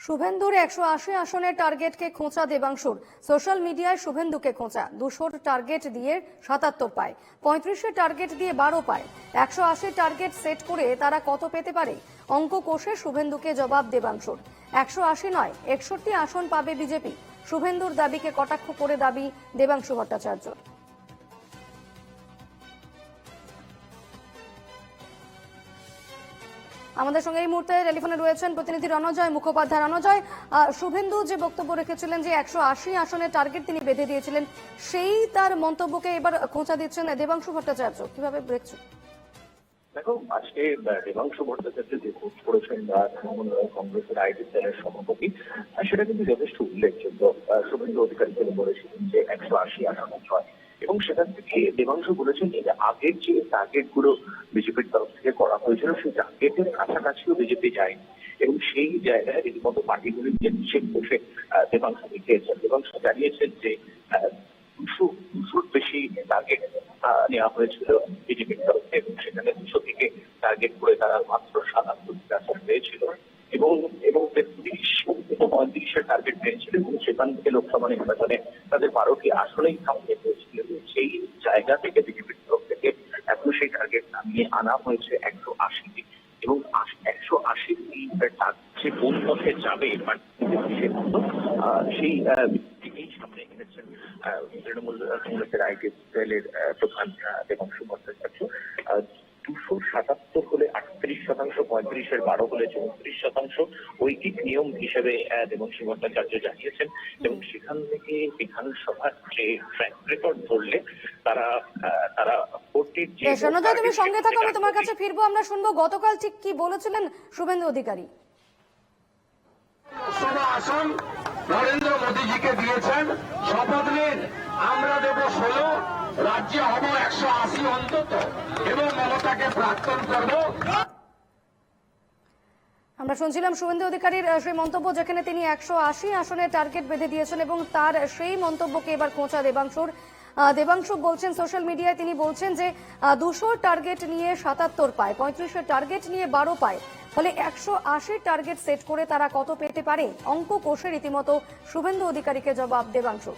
শুভেন্দুর 180 আসনের টার্গেটকে খোঁচা দেবাংশুর। সোশ্যাল মিডিয়ায় শুভেন্দুকে খোঁচা। 200 টার্গেট দিয়ে 77 পায়, 35 টার্গেট দিয়ে 12 পায়। 180 টার্গেট সেট করে তারা কত পেতে পারে? অঙ্ক কষে শুভেন্দুকে জবাব দেবাংশুর। 180 নয়, 61 আসন পাবে বিজেপি। শুভেন্দুর দাবিকে কটাক্ষ করে দাবি দেবাংশু ভট্টাচার্য। আমাদের সঙ্গে এই মুহূর্তে টেলিফোনে রয়েছেন প্রতিনিধি রণজয় মুখোপাধ্যায়। রণজয়, শুভেন্দু যে বক্তব্য রেখেছিলেন যে 180 আসনের টার্গেট তিনি বেঁধে দিয়েছিলেন, সেই তার মন্তব্যকে এবার খোঁচা দিচ্ছেন দেবাংশু ভট্টাচার্য, কিভাবে দেখছো? দেখো, আজকে দেবাংশু ভট্টাচার্য যে পোস্ট করেছেন তৃণমূল কংগ্রেসের আইটি সেলের সভাপতি, সেটা কিন্তু যথেষ্ট উল্লেখযোগ্য। শুভেন্দু অধিকারী তিনি বলেছিলেন যে 180 আসন হয়, এবং সেখান থেকে দেবাংশু বলেছেন যে আগের যে টার্গেট গুলো বিজেপির তরফ থেকে করা হয়েছিল সেই টার্গেটের কাছাকাছিও বিজেপি যায়নি, এবং সেই জায়গায় রীতিমতো পার্টিগুলির যে নিষেধ বসে দেবাংশু দেখিয়েছেন। দেবাংশু জানিয়েছেন যে 200 বেশি টার্গেট নেওয়া হয়েছিল বিজেপির তরফে, এবং সেখানে 200 থেকে টার্গেট করে তারা মাত্র 77 আসন পেয়েছিল, এবং 35-এর টার্গেট পেয়েছিল, এবং সেখান থেকে লোকসভা নির্বাচনে তাদের 12টি আসনেই সামনে হয়েছিল। সেই জায়গা থেকে বিজেপির তরফ থেকে এখন সেই টার্গেট নামিয়ে আনা হয়েছে 180টি, এবং 180টি সে কোন পথে যাবে সেই সামনে এনেছেন তৃণমূল কংগ্রেসের আইটি সেলের প্রধান দেবাংশু ভট্টাচার্য। 277 হলে 38%, 35-এর 12 হলে 34%, ঐকিক নিয়ম হিসেবে দেবাংশু ভট্টাচার্য জানিয়েছেন, এবং সেখান থেকে বিধানসভার যে ট্র্যাক রেকর্ড ধরলে তারা ভোটের যে তুমি সঙ্গে থাকো, আমি তোমার কাছে ফিরবো। আমরা শুনবো গতকাল ঠিক কি বলেছিলেন শুভেন্দু অধিকারী। আসন নরেন্দ্র মোদীজিকে দিয়েছেন, শপথ নিন আমরা দেব 16, রাজ্যে হব 180 অন্তত, এবং মমতাকে প্রাক্তন করব। আমরা শুনছিলাম শুভেন্দু অধিকারীর সেই মন্তব্য, যেখানে তিনি 180 আসনের টার্গেট বেঁধে দিয়েছেন, এবং তার সেই মন্তব্যকে এবার খোঁচা দেবাংশুর। দেবাংশু বলছেন সোশ্যাল মিডিয়ায়, তিনি বলছেন যে 200 টার্গেট নিয়ে 77 পায়, 35-এর টার্গেট নিয়ে 12 পায়, ফলে 180 টার্গেট সেট করে তারা কত পেতে পারে? অঙ্ক কষে রীতিমতো শুভেন্দু অধিকারীকে জবাব দেবাংশু।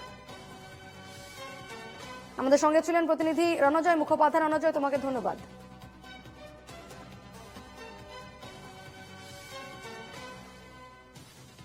আমাদের সঙ্গে ছিলেন প্রতিনিধি রণজয় মুখোপাধ্যায়। রণজয়, তোমাকে ধন্যবাদ।